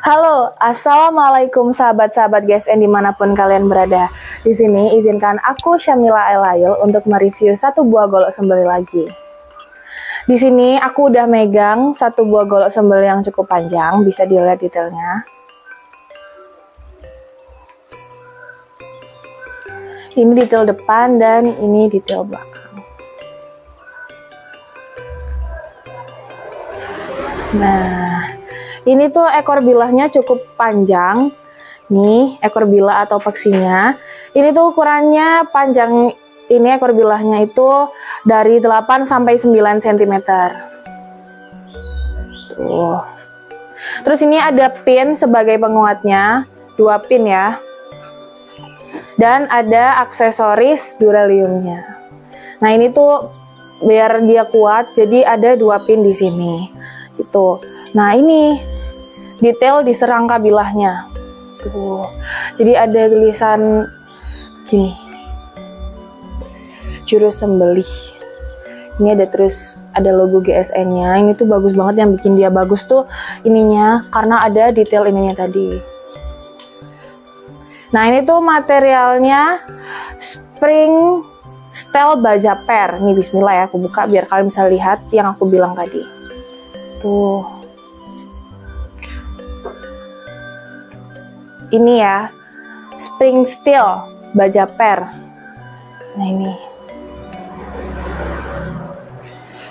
Halo, assalamualaikum sahabat-sahabat GSN dimanapun kalian berada. Di sini izinkan aku Syamila Elail untuk mereview satu buah golok sembeli lagi. Di sini aku udah megang satu buah golok sembeli yang cukup panjang, bisa dilihat detailnya. Ini detail depan dan ini detail belakang. Nah, ini tuh ekor bilahnya cukup panjang. Nih, ekor bilah atau peksinya. Ini tuh ukurannya panjang, ini ekor bilahnya itu dari 8 sampai 9 cm. Tuh. Terus ini ada pin sebagai penguatnya, 2 pin ya. Dan ada aksesoris duraliumnya. Nah, ini tuh biar dia kuat, jadi ada 2 pin di sini. Gitu. Nah, ini detail di serangka bilahnya. Tuh. Jadi ada tulisan gini. Juru sembelih. Ini ada terus ada logo GSN-nya. Ini tuh bagus banget, yang bikin dia bagus tuh ininya karena ada detail ininya tadi. Nah, ini tuh materialnya spring steel baja per. Ini bismillah ya, aku buka biar kalian bisa lihat yang aku bilang tadi. Tuh. Ini ya, spring steel baja per. Nah, ini.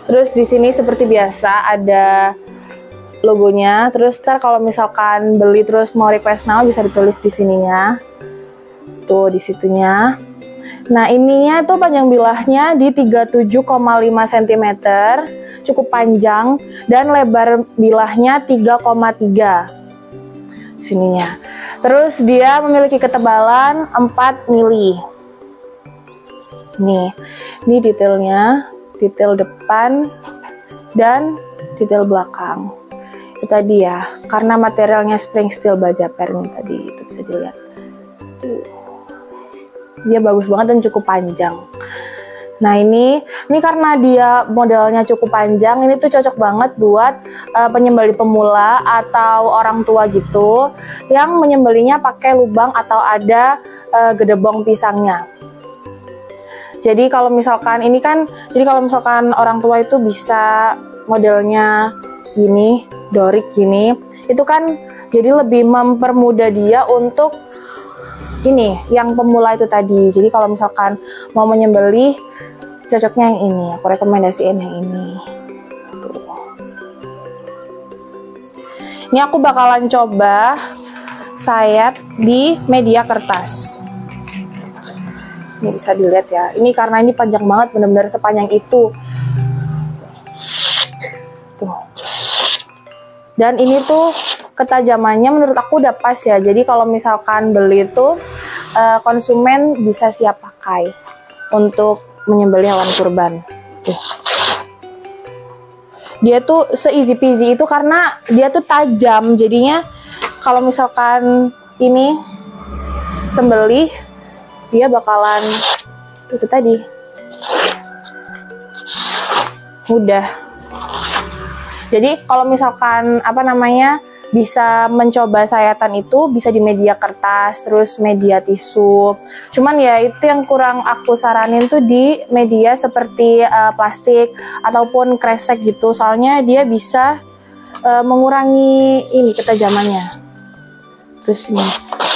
Terus di sini seperti biasa ada logonya. Terus ntar kalau misalkan beli terus mau request now bisa ditulis di sininya. Tuh di situnya. Nah, ininya tuh panjang bilahnya di 37,5 cm, cukup panjang, dan lebar bilahnya 3,3 sininya. Terus dia memiliki ketebalan 4 mili. Nih, ini detailnya, detail depan dan detail belakang. Itu tadi ya, karena materialnya spring steel baja per nih tadi, itu bisa dilihat. Dia bagus banget dan cukup panjang. Nah, ini karena dia modelnya cukup panjang, ini tuh cocok banget buat penyembelih pemula atau orang tua gitu yang menyembelihnya pakai lubang atau ada gedebong pisangnya. Jadi kalau misalkan ini kan, jadi kalau misalkan orang tua itu bisa modelnya gini, dorik gini, itu kan jadi lebih mempermudah dia untuk ini, yang pemula itu tadi. Jadi kalau misalkan mau menyembelih, cocoknya yang ini. Aku rekomendasiin yang ini. Tuh. Ini aku bakalan coba sayat di media kertas. Ini bisa dilihat ya. Ini karena ini panjang banget, benar-benar sepanjang itu. Tuh. Dan ini tuh ketajamannya menurut aku udah pas ya. Jadi kalau misalkan beli itu konsumen bisa siap pakai untuk menyembelih hewan kurban. Tuh. Dia tuh se-easy peasy itu karena dia tuh tajam. Jadinya kalau misalkan ini sembelih, dia bakalan itu tadi mudah. Jadi kalau misalkan bisa mencoba sayatan itu bisa di media kertas, terus media tisu. Cuman ya itu yang kurang aku saranin tuh di media seperti plastik ataupun kresek gitu. Soalnya dia bisa mengurangi ini ketajamannya. Terus ini,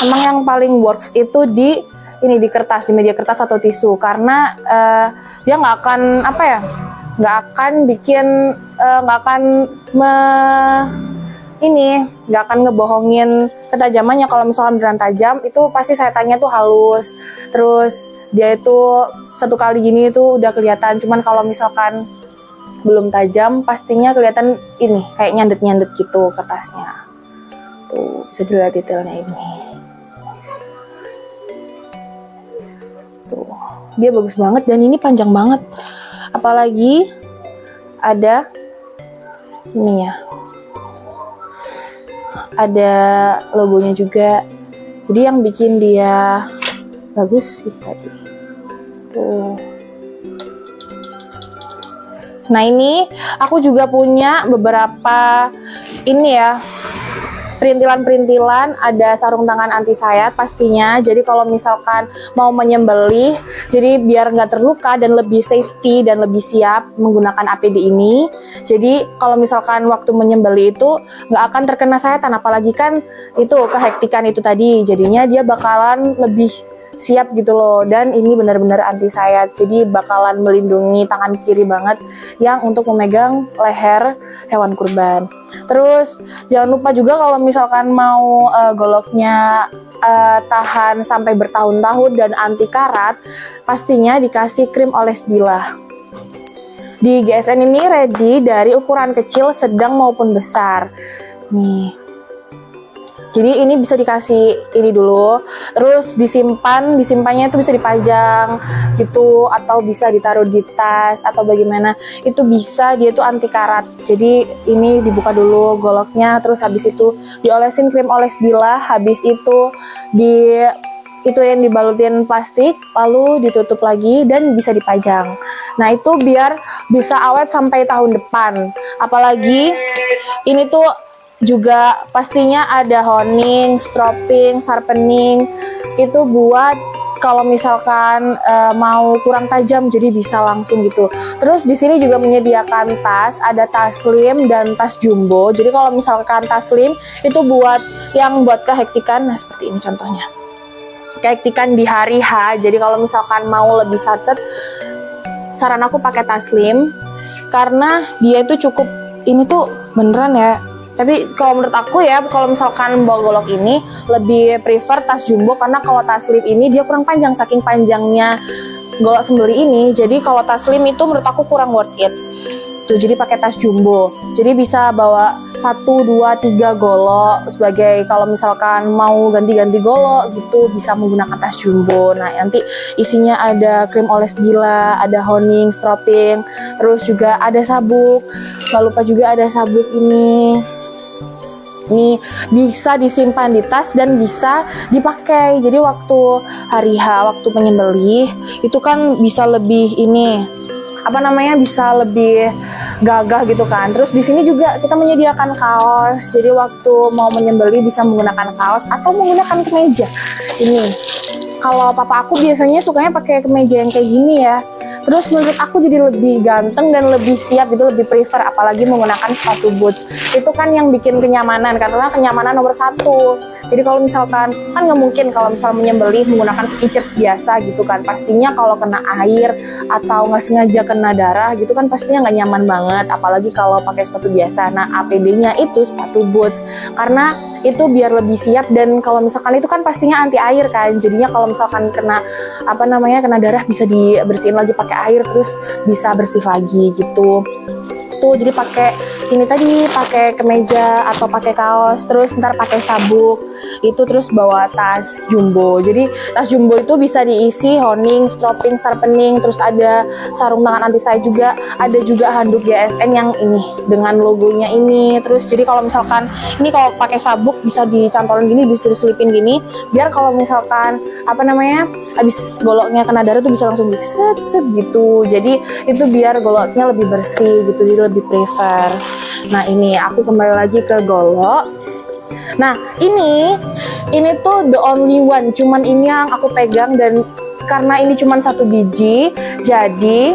emang yang paling works itu di kertas, di media kertas atau tisu, karena dia nggak akan nggak akan ngebohongin ketajamannya. Kalau misalkan beneran tajam, itu pasti sayatannya tuh halus. Terus dia itu satu kali gini itu udah kelihatan. Cuman kalau misalkan belum tajam, pastinya kelihatan ini kayak nyandet-nyandet gitu kertasnya. Tuh bisa dilihat detailnya ini. Tuh, dia bagus banget dan ini panjang banget. Apalagi ada ini ya. Ada logonya juga. Jadi yang bikin dia bagus itu tadi. Tuh. Nah, ini aku juga punya beberapa ini ya, perintilan-perintilan, ada sarung tangan anti sayat pastinya. Jadi kalau misalkan mau menyembelih, jadi biar nggak terluka dan lebih safety dan lebih siap menggunakan APD ini. Jadi kalau misalkan waktu menyembelih itu nggak akan terkena sayatan, apalagi kan itu kehektikan itu tadi. Jadinya dia bakalan lebih siap gitu loh, dan ini benar-benar anti sayat, jadi bakalan melindungi tangan kiri banget yang untuk memegang leher hewan kurban. Terus jangan lupa juga kalau misalkan mau goloknya tahan sampai bertahun-tahun dan anti karat, pastinya dikasih krim oles bilah. Di GSN ini ready dari ukuran kecil, sedang maupun besar nih. Jadi ini bisa dikasih ini dulu, terus disimpannya itu bisa dipajang gitu, atau bisa ditaruh di tas atau bagaimana, itu bisa, dia tuh anti karat. Jadi ini dibuka dulu goloknya, terus habis itu diolesin krim oles bilah, habis itu itu yang dibalutin plastik, lalu ditutup lagi dan bisa dipajang. Nah itu biar bisa awet sampai tahun depan. Apalagi ini tuh juga pastinya ada honing, stropping, sharpening, itu buat kalau misalkan mau kurang tajam jadi bisa langsung gitu. Terus di sini juga menyediakan tas, ada tas slim dan tas jumbo. Jadi kalau misalkan tas slim itu buat kehektikan, nah seperti ini contohnya. Kehektikan di hari H. Jadi kalau misalkan mau lebih satset, saran aku pakai tas slim karena dia itu cukup, ini tuh beneran ya. Tapi kalau menurut aku ya, kalau misalkan bawa golok ini lebih prefer tas jumbo, karena kalau tas slim ini dia kurang panjang, saking panjangnya golok sembeli ini. Jadi kalau tas slim itu menurut aku kurang worth it. Tuh, jadi pakai tas jumbo. Jadi bisa bawa 1, 2, 3 golok sebagai kalau misalkan mau ganti-ganti golok gitu, bisa menggunakan tas jumbo. Nah, nanti isinya ada krim oles bilah, ada honing, stropping, terus juga ada sabuk. Nggak lupa juga ada sabuk ini. Ini bisa disimpan di tas dan bisa dipakai. Jadi waktu hari H, waktu penyembelih itu kan bisa lebih ini, bisa lebih gagah gitu kan. Terus di sini juga kita menyediakan kaos. Jadi waktu mau menyembelih bisa menggunakan kaos atau menggunakan kemeja. Ini kalau papa aku biasanya sukanya pakai kemeja yang kayak gini ya. Terus menurut aku jadi lebih ganteng dan lebih siap, itu lebih prefer, apalagi menggunakan sepatu boots. Itu kan yang bikin kenyamanan, karena kenyamanan nomor 1. Jadi kalau misalkan, kan nggak mungkin kalau misal menyembelih menggunakan Skechers biasa gitu kan. Pastinya kalau kena air atau nggak sengaja kena darah gitu kan pastinya nggak nyaman banget. Apalagi kalau pakai sepatu biasa. Nah APD-nya itu sepatu boots. Karena itu biar lebih siap, dan kalau misalkan itu kan pastinya anti air kan. Jadinya kalau misalkan kena kena darah bisa dibersihin lagi pakai air, terus bisa bersih lagi gitu. Tuh, jadi pakai ini tadi, pakai kemeja atau pakai kaos, terus ntar pakai sabuk itu, terus bawa tas jumbo. Jadi tas jumbo itu bisa diisi honing, stropping, sharpening, terus ada sarung tangan anti sayat juga, ada juga handuk GSN yang ini dengan logonya ini. Terus jadi kalau misalkan ini kalau pakai sabuk bisa dicantolin gini, bisa diselipin gini, biar kalau misalkan habis goloknya kena darah tuh bisa langsung set gitu. Jadi itu biar goloknya lebih bersih gitu, jadi lebih prefer. Nah ini aku kembali lagi ke golok. Nah ini tuh the only one, cuman ini yang aku pegang, dan karena ini cuman 1 biji, jadi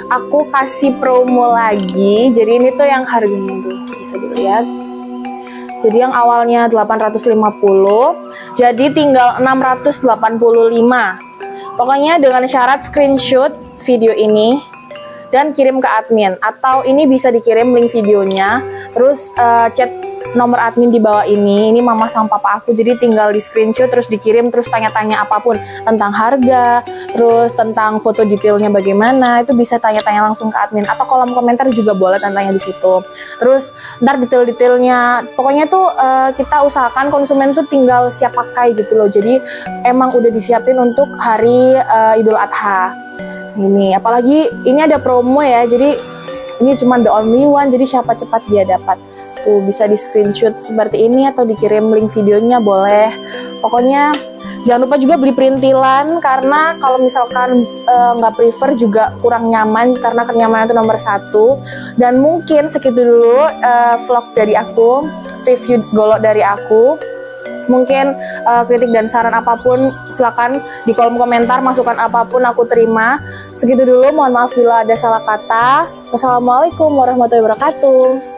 aku kasih promo lagi. Jadi ini tuh yang harganya tuh bisa dilihat. Jadi yang awalnya 850, jadi tinggal 685. Pokoknya dengan syarat screenshot video ini dan kirim ke admin, atau ini bisa dikirim link videonya, terus chat nomor admin di bawah ini mama sama papa aku. Jadi tinggal di screenshot terus dikirim, terus tanya-tanya apapun tentang harga, terus tentang foto detailnya bagaimana, itu bisa tanya-tanya langsung ke admin, atau kolom komentar juga boleh tanya di situ. Terus ntar detail-detailnya pokoknya tuh kita usahakan konsumen tuh tinggal siap pakai gitu loh. Jadi emang udah disiapin untuk hari Idul Adha ini. Apalagi ini ada promo ya, jadi ini cuma the only one, jadi siapa cepat dia dapat. Tuh bisa di screenshot seperti ini atau dikirim link videonya boleh. Pokoknya jangan lupa juga beli perintilan, karena kalau misalkan nggak prefer juga kurang nyaman, karena kenyamanan itu nomor 1. Dan mungkin segitu dulu vlog dari aku. review golok dari aku. Mungkin kritik dan saran apapun silakan di kolom komentar, masukan apapun aku terima. Segitu dulu, mohon maaf bila ada salah kata. Wassalamualaikum warahmatullahi wabarakatuh.